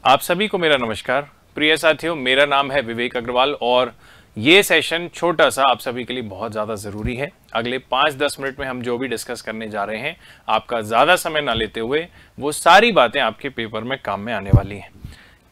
आप सभी को मेरा नमस्कार। प्रिय साथियों, मेरा नाम है विवेक अग्रवाल और ये सेशन छोटा सा आप सभी के लिए बहुत ज़्यादा ज़रूरी है। अगले 5-10 मिनट में हम जो भी डिस्कस करने जा रहे हैं, आपका ज़्यादा समय ना लेते हुए वो सारी बातें आपके पेपर में काम में आने वाली हैं,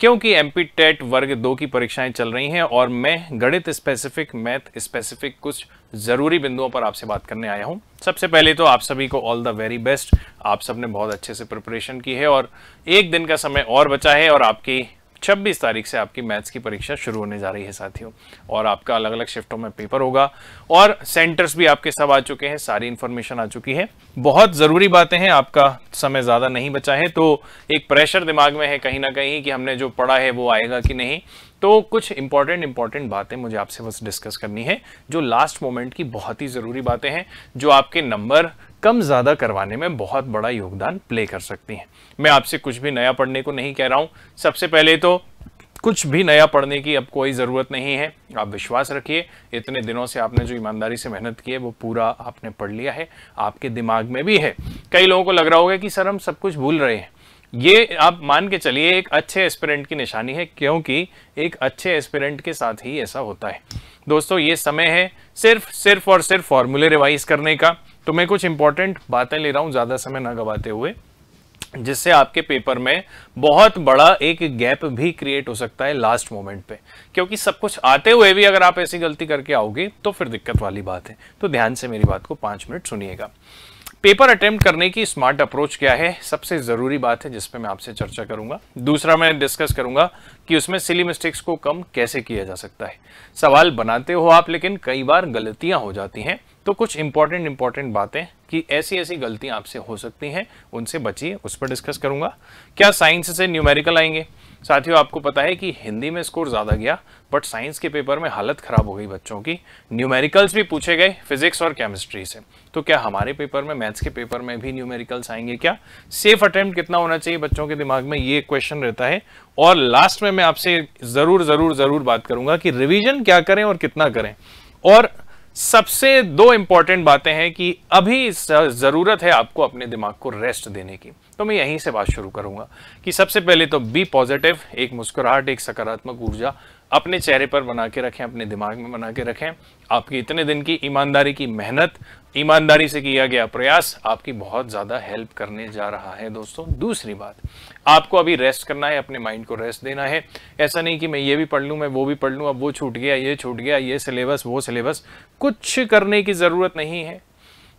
क्योंकि एमपी टेट वर्ग 2 की परीक्षाएं चल रही हैं और मैं गणित स्पेसिफिक, मैथ स्पेसिफिक कुछ ज़रूरी बिंदुओं पर आपसे बात करने आया हूं। सबसे पहले तो आप सभी को ऑल द वेरी बेस्ट। आप सबने बहुत अच्छे से प्रिपरेशन की है और एक दिन का समय और बचा है और आपकी 26 तारीख से आपकी मैथ्स की परीक्षा शुरू होने जा रही है साथियों, और आपका अलग अलग शिफ्टों में पेपर होगा और सेंटर्स भी आपके सब आ चुके हैं, सारी इन्फॉर्मेशन आ चुकी है। बहुत ज़रूरी बातें हैं, आपका समय ज़्यादा नहीं बचा है, तो एक प्रेशर दिमाग में है कहीं ना कहीं कि हमने जो पढ़ा है वो आएगा कि नहीं। तो कुछ इंपॉर्टेंट बातें मुझे आपसे बस डिस्कस करनी है, जो लास्ट मोमेंट की बहुत ही ज़रूरी बातें हैं, जो आपके नंबर कम ज़्यादा करवाने में बहुत बड़ा योगदान प्ले कर सकती हैं। मैं आपसे कुछ भी नया पढ़ने को नहीं कह रहा हूँ। सबसे पहले तो कुछ भी नया पढ़ने की अब कोई ज़रूरत नहीं है। आप विश्वास रखिए, इतने दिनों से आपने जो ईमानदारी से मेहनत की है वो पूरा आपने पढ़ लिया है, आपके दिमाग में भी है। कई लोगों को लग रहा होगा कि सर हम सब कुछ भूल रहे हैं। ये आप मान के चलिए एक अच्छे एस्पिरेंट की निशानी है, क्योंकि एक अच्छे एस्पिरेंट के साथ ही ऐसा होता है। दोस्तों, ये समय है सिर्फ और सिर्फ फॉर्मूले रिवाइज करने का। तो मैं कुछ इंपॉर्टेंट बातें ले रहा हूं ज़्यादा समय ना गवाते हुए, जिससे आपके पेपर में बहुत बड़ा एक गैप भी क्रिएट हो सकता है लास्ट मोमेंट पे, क्योंकि सब कुछ आते हुए भी अगर आप ऐसी गलती करके आओगे तो फिर दिक्कत वाली बात है। तो ध्यान से मेरी बात को 5 मिनट सुनिएगा। पेपर अटेम्प्ट करने की स्मार्ट अप्रोच क्या है, सबसे ज़रूरी बात है जिस पे मैं आपसे चर्चा करूंगा। दूसरा, मैं डिस्कस करूंगा कि उसमें सिली मिस्टेक्स को कम कैसे किया जा सकता है। सवाल बनाते हो आप, लेकिन कई बार गलतियां हो जाती हैं, तो कुछ इंपॉर्टेंट बातें कि ऐसी गलतियां आपसे हो सकती हैं, उनसे बचिए, उस पर डिस्कस करूंगा। क्या साइंस से न्यूमेरिकल आएंगे? साथियों, आपको पता है कि हिंदी में स्कोर ज़्यादा गया, बट साइंस के पेपर में हालत ख़राब हो गई बच्चों की। न्यूमेरिकल्स भी पूछे गए फिजिक्स और केमिस्ट्री से। तो क्या हमारे पेपर में, मैथ्स के पेपर में भी न्यूमेरिकल्स आएंगे क्या? सेफ अटेम्प्ट कितना होना चाहिए बच्चों के दिमाग में, ये क्वेश्चन रहता है। और लास्ट में मैं आपसे ज़रूर बात करूंगा कि रिविजन क्या करें और कितना करें। और सबसे 2 इंपॉर्टेंट बातें हैं कि अभी ज़रूरत है आपको अपने दिमाग को रेस्ट देने की। तो मैं यहीं से बात शुरू करूंगा कि सबसे पहले तो बी पॉजिटिव, एक मुस्कुराहट, एक सकारात्मक ऊर्जा अपने चेहरे पर बना के रखें, अपने दिमाग में बना के रखें। आपकी इतने दिन की ईमानदारी की मेहनत, ईमानदारी से किया गया प्रयास आपकी बहुत ज़्यादा हेल्प करने जा रहा है दोस्तों। दूसरी बात, आपको अभी रेस्ट करना है, अपने माइंड को रेस्ट देना है। ऐसा नहीं कि मैं ये भी पढ़ लूँ, मैं वो भी पढ़ लूँ, अब वो छूट गया, ये छूट गया, ये सिलेबस, वो सिलेबस, कुछ करने की ज़रूरत नहीं है।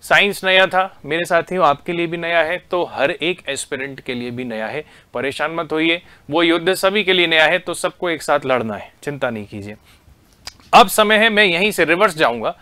साइंस नया था मेरे साथियों, आपके लिए भी नया है, तो हर एक एस्पिरेंट के लिए भी नया है। परेशान मत होइए, वो युद्ध सभी के लिए नया है, तो सबको एक साथ लड़ना है, चिंता नहीं कीजिए। अब समय है, मैं यहीं से रिवर्स जाऊंगा।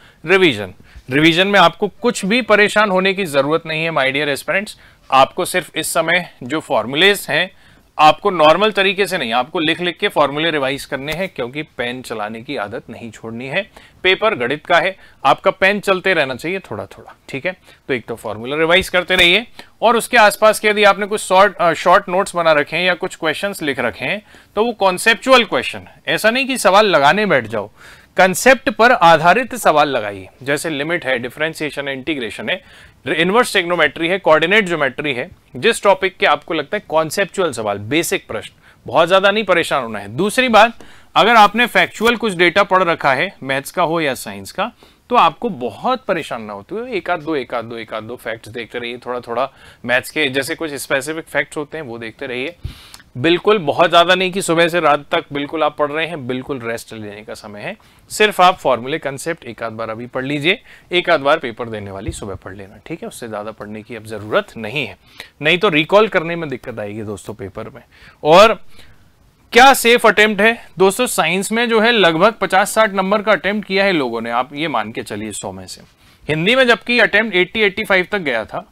रिवीजन में आपको कुछ भी परेशान होने की जरूरत नहीं है माय डियर एस्पिरेंट्स। आपको सिर्फ इस समय जो फॉर्मूलेज हैं, आपको नॉर्मल तरीके से नहीं, आपको लिख के फॉर्मूले रिवाइज करने हैं, क्योंकि पेन चलाने की आदत नहीं छोड़नी है। पेपर गणित का है, आपका पेन चलते रहना चाहिए थोड़ा थोड़ा, ठीक है। तो एक तो फॉर्मूला रिवाइज करते रहिए, और उसके आसपास के यदि आपने कुछ शॉर्ट नोट्स बना रखे हैं या कुछ क्वेश्चंस लिख रखे हैं, तो वो कॉन्सेप्चुअल क्वेश्चन, ऐसा नहीं कि सवाल लगाने बैठ जाओ, कंसेप्ट पर आधारित सवाल लगाइए। जैसे लिमिट है, डिफरेंशिएशन है, इंटीग्रेशन है, इनवर्स ट्रिग्नोमेट्री है, कोऑर्डिनेट ज्योमेट्री है, जिस टॉपिक के आपको लगता है कॉन्सेप्चुअल सवाल, बेसिक प्रश्न, बहुत ज्यादा नहीं परेशान होना है। दूसरी बात, अगर आपने फैक्चुअल कुछ डेटा पढ़ रखा है, मैथ्स का हो या साइंस का, तो आपको बहुत परेशान ना होते हुए एक आध दो फैक्ट्स देखते रहिए, थोड़ा थोड़ा मैथ्स के जैसे कुछ स्पेसिफिक फैक्ट्स होते हैं वो देखते रहिए। बिल्कुल बहुत ज़्यादा नहीं कि सुबह से रात तक बिल्कुल आप पढ़ रहे हैं, बिल्कुल रेस्ट लेने का समय है। सिर्फ आप फॉर्मूले कंसेप्ट एक आध बार अभी पढ़ लीजिए, एक आध बार पेपर देने वाली सुबह पढ़ लेना, ठीक है। उससे ज़्यादा पढ़ने की अब ज़रूरत नहीं है, नहीं तो रिकॉल करने में दिक्कत आएगी दोस्तों पेपर में। और क्या सेफ अटेम्प्ट है दोस्तों? साइंस में जो है लगभग 50-60 नंबर का अटेम्प्ट किया है लोगों ने, आप ये मान के चलिए 100 में से। हिंदी में जबकि अटेम्प्ट 80-85 तक गया था।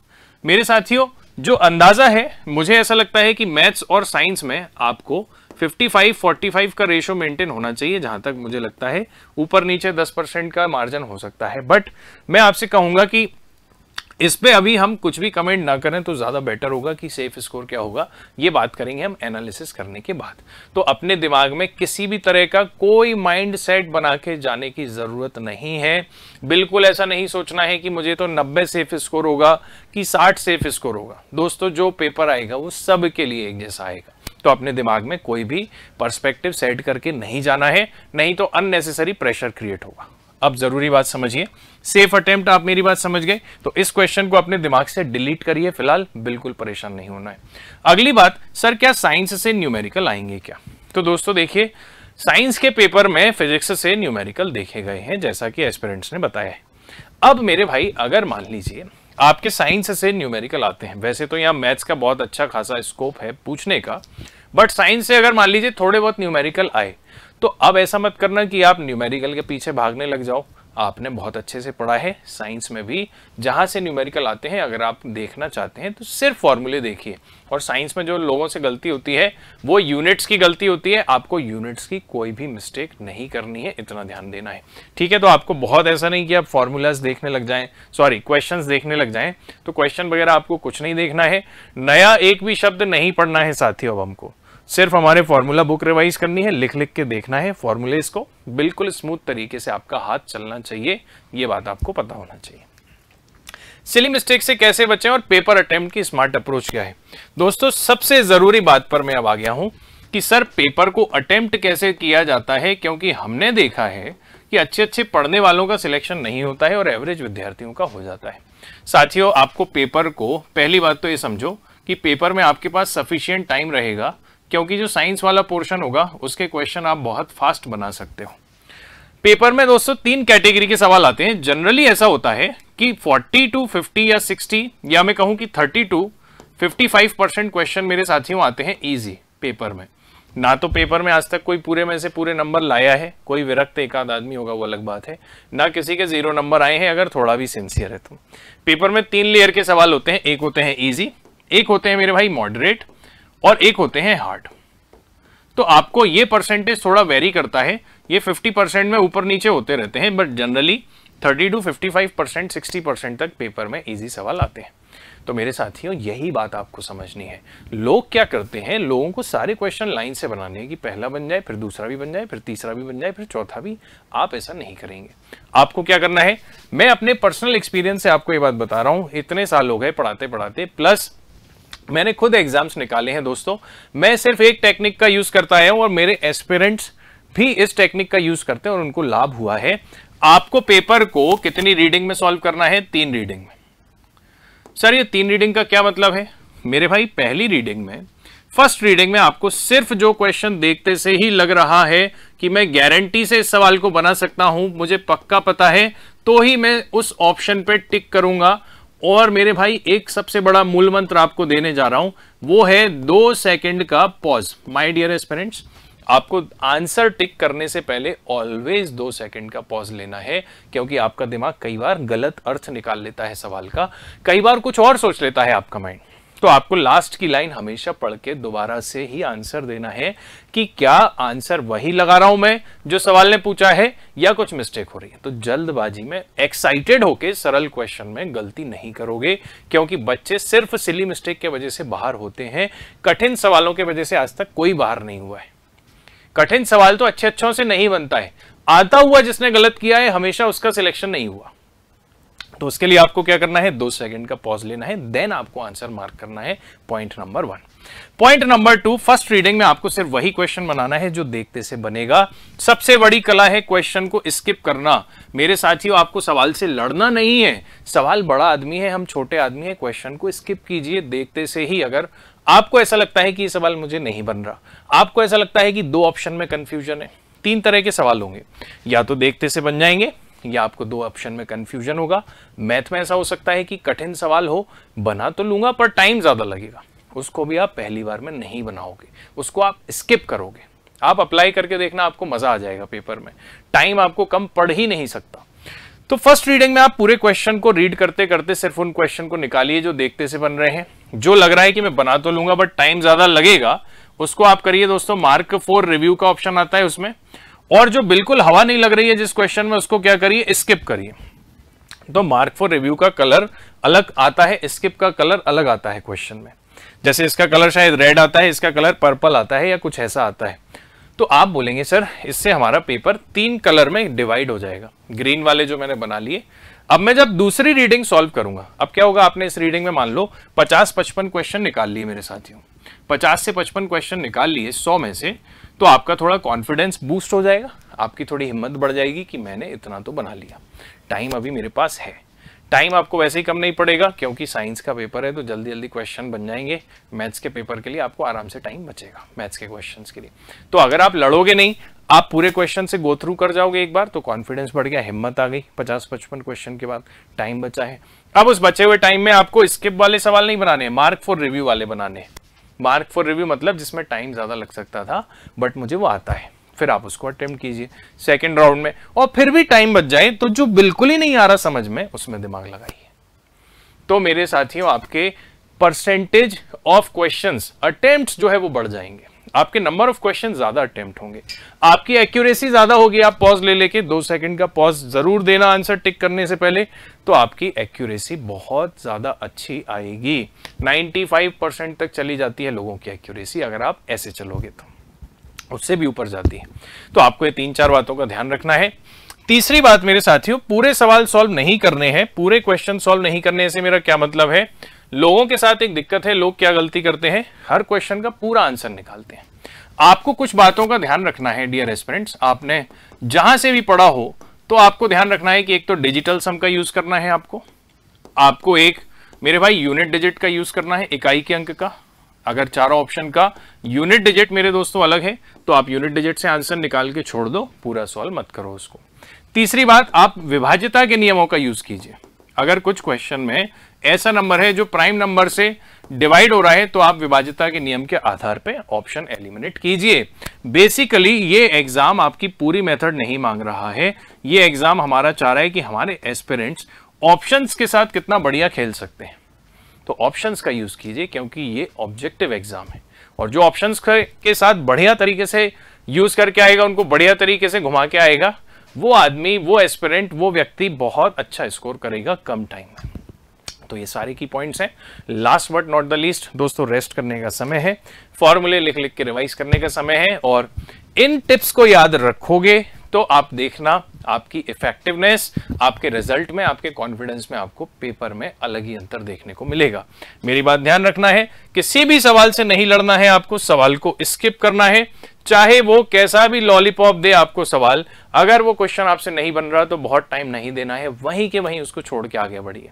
मेरे साथियों, जो अंदाजा है, मुझे ऐसा लगता है कि मैथ्स और साइंस में आपको 55-45 का रेशो मेंटेन होना चाहिए, जहां तक मुझे लगता है। ऊपर नीचे 10% का मार्जिन हो सकता है, बट मैं आपसे कहूंगा कि इस पे अभी हम कुछ भी कमेंट ना करें तो ज़्यादा बेटर होगा कि सेफ स्कोर क्या होगा, ये बात करेंगे हम एनालिसिस करने के बाद। तो अपने दिमाग में किसी भी तरह का कोई माइंड सेट बना के जाने की ज़रूरत नहीं है। बिल्कुल ऐसा नहीं सोचना है कि मुझे तो 90 सेफ स्कोर होगा कि 60 सेफ स्कोर होगा। दोस्तों, जो पेपर आएगा वो सब के लिए एक जैसा आएगा। तो अपने दिमाग में कोई भी पर्सपेक्टिव सेट करके नहीं जाना है, नहीं तो अननेसेसरी प्रेशर क्रिएट होगा। अब जरूरी बात समझिए, सेफ अटेम्प्ट आप मेरी बात समझ गए, तो इस क्वेश्चन को अपने दिमाग से डिलीट करिए, फिलहाल बिल्कुल परेशान नहीं होना है। अगली बात, सर क्या साइंस से न्यूमेरिकल आएंगे क्या? तो दोस्तों देखिए, साइंस के पेपर में फिजिक्स से न्यूमेरिकल देखे गए हैं, जैसा कि एस्पिरेंट्स ने बताया है। अब मेरे भाई, अगर मान लीजिए आपके साइंस से न्यूमेरिकल आते हैं, वैसे तो यहाँ मैथ्स का बहुत अच्छा खासा स्कोप है पूछने का, बट साइंस से अगर मान लीजिए थोड़े बहुत न्यूमेरिकल आए, तो अब ऐसा मत करना कि आप न्यूमेरिकल के पीछे भागने लग जाओ। आपने बहुत अच्छे से पढ़ा है, साइंस में भी जहां से न्यूमेरिकल आते हैं अगर आप देखना चाहते हैं तो सिर्फ फॉर्मूले देखिए। और साइंस में जो लोगों से गलती होती है वो यूनिट्स की गलती होती है, आपको यूनिट्स की कोई भी मिस्टेक नहीं करनी है, इतना ध्यान देना है, ठीक है। तो आपको बहुत ऐसा नहीं कि आप फॉर्मूलाज देखने लग जाएं, सॉरी क्वेश्चंस देखने लग जाएं, तो क्वेश्चन वगैरह आपको कुछ नहीं देखना है, नया एक भी शब्द नहीं पढ़ना है साथियों। अब हमको सिर्फ हमारे फॉर्मूला बुक रिवाइज करनी है, लिख लिख के देखना है फॉर्मूले, इसको बिल्कुल स्मूथ तरीके से आपका हाथ चलना चाहिए, ये बात आपको पता होना चाहिए। सिली मिस्टेक से कैसे बचें और पेपर अटेम्प्ट की स्मार्ट अप्रोच क्या है? दोस्तों सबसे जरूरी बात पर मैं अब आ गया हूं कि सर पेपर को अटेम्प्ट कैसे किया जाता है, क्योंकि हमने देखा है कि अच्छे अच्छे पढ़ने वालों का सिलेक्शन नहीं होता है और एवरेज विद्यार्थियों का हो जाता है। साथियों आपको पेपर को, पहली बात तो ये समझो कि पेपर में आपके पास सफिशिएंट टाइम रहेगा, क्योंकि जो साइंस वाला पोर्शन होगा उसके क्वेश्चन आप बहुत फास्ट बना सकते हो। पेपर में दोस्तों 3 कैटेगरी के सवाल आते हैं। जनरली ऐसा होता है कि 40 to 50 या 60 या मैं कहूं कि 30 to 55% क्वेश्चन मेरे साथियों आते हैं इजी पेपर में। ना तो पेपर में आज तक कोई पूरे में से पूरे नंबर लाया है, कोई विरक्त एक आध आदमी होगा वो अलग बात है, ना किसी के 0 नंबर आए हैं अगर थोड़ा भी सिंसियर है तो। पेपर में 3 लेयर के सवाल होते हैं, एक होते हैं ईजी, एक होते हैं मेरे भाई मॉडरेट और एक होते हैं हार्ड। तो आपको ये परसेंटेज थोड़ा वेरी करता है, ये 50% में ऊपर नीचे होते रहते हैं, बट जनरली 30 to 55%, 60% तक पेपर में इजी सवाल आते हैं। तो मेरे साथियों यही बात आपको समझनी है। लोग क्या करते हैं, लोगों को सारे क्वेश्चन लाइन से बनाने हैं कि पहला बन जाए, फिर दूसरा भी बन जाए, फिर तीसरा भी बन जाए, फिर चौथा भी। आप ऐसा नहीं करेंगे। आपको क्या करना है, मैं अपने पर्सनल एक्सपीरियंस से आपको ये बात बता रहा हूं, इतने साल हो गए पढ़ाते पढ़ाते, प्लस मैंने खुद एग्जाम्स निकाले हैं दोस्तों। मैं सिर्फ एक टेक्निक का यूज करता आया हूं और मेरे एस्पिरेंट्स भी इस टेक्निक का यूज करते हैं और उनको लाभ हुआ है। आपको पेपर को कितनी रीडिंग में सॉल्व करना है? 3 रीडिंग में। सर ये 3 रीडिंग का क्या मतलब है? मेरे भाई पहली रीडिंग में, फर्स्ट रीडिंग में आपको सिर्फ जो क्वेश्चन देखते से ही लग रहा है कि मैं गारंटी से इस सवाल को बना सकता हूं, मुझे पक्का पता है, तो ही मैं उस ऑप्शन पे टिक करूंगा। और मेरे भाई एक सबसे बड़ा मूल मंत्र आपको देने जा रहा हूं, वो है 2 सेकंड का पॉज। माय डियर एस्पिरेंट्स, आपको आंसर टिक करने से पहले ऑलवेज 2 सेकंड का पॉज लेना है, क्योंकि आपका दिमाग कई बार गलत अर्थ निकाल लेता है सवाल का, कई बार कुछ और सोच लेता है आपका माइंड। तो आपको लास्ट की लाइन हमेशा पढ़ के दोबारा से ही आंसर देना है कि क्या आंसर वही लगा रहा हूं मैं जो सवाल ने पूछा है या कुछ मिस्टेक हो रही है। तो जल्दबाजी में एक्साइटेड होके सरल क्वेश्चन में गलती नहीं करोगे, क्योंकि बच्चे सिर्फ सिली मिस्टेक के वजह से बाहर होते हैं, कठिन सवालों के वजह से आज तक कोई बाहर नहीं हुआ है। कठिन सवाल तो अच्छे अच्छों से नहीं बनता है, आता हुआ जिसने गलत किया है हमेशा उसका सिलेक्शन नहीं हुआ। तो उसके लिए आपको क्या करना है, 2 सेकंड का पॉज लेना है, देन आपको आंसर मार्क करना है। Point number 1। Point number 2, first reading में आपको सिर्फ वही क्वेश्चन बनाना है जो देखते से बनेगा। सबसे बड़ी कला है क्वेश्चन को स्किप करना। मेरे साथियों आपको सवाल से लड़ना नहीं है, सवाल बड़ा आदमी है, हम छोटे आदमी है, क्वेश्चन को स्किप कीजिए देखते से ही। अगर आपको ऐसा लगता है कि ये सवाल मुझे नहीं बन रहा, आपको ऐसा लगता है कि 2 ऑप्शन में कंफ्यूजन है, 3 तरह के सवाल होंगे, या तो देखते से बन जाएंगे या आपको 2 ऑप्शन में कंफ्यूजन होगा। मैथ में ऐसा हो सकता है कि कठिन सवाल हो, बना तो लूंगा पर टाइम ज्यादा लगेगा, उसको भी आप पहली बार में नहीं बनाओगे, उसको आप स्किप करोगे। आप अप्लाई करके देखना, आपको मजा आ जाएगा पेपर में, टाइम आपको कम पड़ ही नहीं सकता। तो फर्स्ट रीडिंग में आप पूरे क्वेश्चन को रीड करते करते सिर्फ उन क्वेश्चन को निकालिए जो देखते से बन रहे हैं। जो लग रहा है कि मैं बना तो लूंगा बट टाइम ज्यादा लगेगा, उसको आप करिए दोस्तों। मार्क 4 रिव्यू का ऑप्शन आता है उसमें, और जो बिल्कुल हवा नहीं लग रही है जिस क्वेश्चन में, उसको क्या करिए, स्किप करिए। तो मार्क 4 रिव्यू का कलर अलग आता है, स्किप का कलर अलग आता है क्वेश्चन में। जैसे इसका कलर शायद रेड आता है, इसका कलर पर्पल आता है या कुछ ऐसा आता है। तो आप बोलेंगे सर इससे हमारा पेपर 3 कलर में डिवाइड हो जाएगा, ग्रीन वाले जो मैंने बना लिए। अब मैं जब दूसरी रीडिंग सॉल्व करूंगा, अब क्या होगा, आपने इस रीडिंग में मान लो 50-55 क्वेश्चन निकाल लिए मेरे साथियों, 50 से 55 क्वेश्चन निकाल लिए 100 में से, तो आपका थोड़ा कॉन्फिडेंस बूस्ट हो जाएगा, आपकी थोड़ी हिम्मत बढ़ जाएगी कि मैंने इतना तो बना लिया। टाइम अभी मेरे पास है, टाइम आपको वैसे ही कम नहीं पड़ेगा क्योंकि साइंस का पेपर है तो जल्दी जल्दी क्वेश्चन बन जाएंगे। मैथ्स के पेपर के लिए आपको आराम से टाइम बचेगा, मैथ्स के क्वेश्चंस के लिए। तो अगर आप लड़ोगे नहीं, आप पूरे क्वेश्चन से गो थ्रू कर जाओगे एक बार, तो कॉन्फिडेंस बढ़ गया, हिम्मत आ गई। 50-55 क्वेश्चन के बाद टाइम बचा है। अब उस बचे हुए टाइम में आपको स्किप वाले सवाल नहीं बनाने, मार्क फॉर रिव्यू वाले बनाने। मार्क फॉर रिव्यू मतलब जिसमें टाइम ज्यादा लग सकता था बट मुझे वो आता है, फिर आप उसको अटेम्प्ट कीजिए सेकंड राउंड में। और फिर भी टाइम बच जाए तो जो बिल्कुल ही नहीं आ रहा समझ में, उसमें दिमाग लगाइए। तो मेरे साथियों, आपके परसेंटेज ऑफ क्वेश्चंस अटेम्प्ट्स जो है वो बढ़ जाएंगे, आपके नंबर ऑफ क्वेश्चन ज्यादा अटेम्प्ट होंगे, आपकी एक्यूरेसी ज्यादा होगी। आप पॉज ले लेके 2 सेकंड का पॉज जरूर देना आंसर टिक करने से पहले, तो आपकी एक्यूरेसी बहुत ज्यादा अच्छी आएगी। 95% तक चली जाती है लोगों की एक्यूरेसी, अगर आप ऐसे चलोगे तो उससे भी ऊपर जाती है। तो आपको ये 3-4 बातों का ध्यान रखना है। तीसरी बात मेरे साथियों, पूरे सवाल सॉल्व नहीं करने हैं, पूरे क्वेश्चन सॉल्व नहीं करने से मेरा क्या मतलब है। लोगों के साथ एक दिक्कत है, लोग क्या गलती करते हैं, हर क्वेश्चन का पूरा आंसर निकालते हैं। आपको कुछ बातों का ध्यान रखना है डियर एस्पिरेंट्स, आपने जहां से भी पढ़ा हो तो आपको ध्यान रखना है कि एक तो डिजिटल सम का यूज करना है, आपको एक मेरे भाई यूनिट डिजिट का यूज करना है, इकाई के अंक का। अगर चारों ऑप्शन का यूनिट डिजिट मेरे दोस्तों अलग है तो आप यूनिट डिजिट से आंसर निकाल के छोड़ दो, पूरा सॉल्व मत करो उसको। तीसरी बात, आप विभाज्यता के नियमों का यूज कीजिए। अगर कुछ क्वेश्चन में ऐसा नंबर है जो प्राइम नंबर से डिवाइड हो रहा है तो आप विभाज्यता के नियम के आधार पे ऑप्शन एलिमिनेट कीजिए। बेसिकली ये एग्जाम आपकी पूरी मेथड नहीं मांग रहा है, ये एग्जाम हमारा चाह रहा है कि हमारे एस्पिरेंट्स ऑप्शंस के साथ कितना बढ़िया खेल सकते हैं। तो ऑप्शंस का यूज कीजिए क्योंकि ये ऑब्जेक्टिव एग्जाम है, और जो ऑप्शंस के साथ बढ़िया तरीके से यूज करके आएगा, उनको बढ़िया तरीके से घुमा के आएगा, वो आदमी, वो एस्पिरेंट, वो व्यक्ति बहुत अच्छा स्कोर करेगा कम टाइम में। तो ये सारे की पॉइंट्स हैं। Last but not the least दोस्तों, रेस्ट करने का समय है, फॉर्मूले लिख लिख के रिवाइज करने का समय है, और इन टिप्स को याद रखोगे तो आप देखना आपकी इफेक्टिवनेस, आपके रिजल्ट में, आपके कॉन्फिडेंस में, आपको पेपर में अलग ही अंतर देखने को मिलेगा। मेरी बात ध्यान रखना है, किसी भी सवाल से नहीं लड़ना है, आपको सवाल को स्किप करना है, चाहे वो कैसा भी लॉलीपॉप दे आपको सवाल। अगर वो क्वेश्चन आपसे नहीं बन रहा तो बहुत टाइम नहीं देना है, वहीं के वहीं उसको छोड़ के आगे बढ़िए।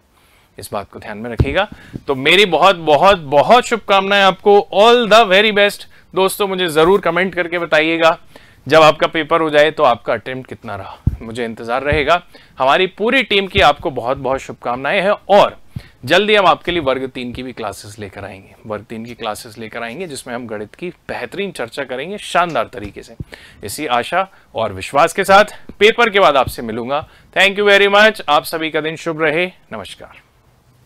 इस बात को ध्यान में रखिएगा। तो मेरी बहुत बहुत बहुत शुभकामनाएं आपको, ऑल द वेरी बेस्ट दोस्तों। मुझे जरूर कमेंट करके बताइएगा जब आपका पेपर हो जाए तो आपका अटेम्प्ट कितना रहा, मुझे इंतजार रहेगा। हमारी पूरी टीम की आपको बहुत बहुत शुभकामनाएं हैं, और जल्दी हम आपके लिए वर्ग 3 की भी क्लासेस लेकर आएंगे। वर्ग 3 की क्लासेस लेकर आएंगे जिसमें हम गणित की बेहतरीन चर्चा करेंगे शानदार तरीके से। इसी आशा और विश्वास के साथ पेपर के बाद आपसे मिलूंगा। Thank you very much. आप सभी का दिन शुभ रहे। नमस्कार।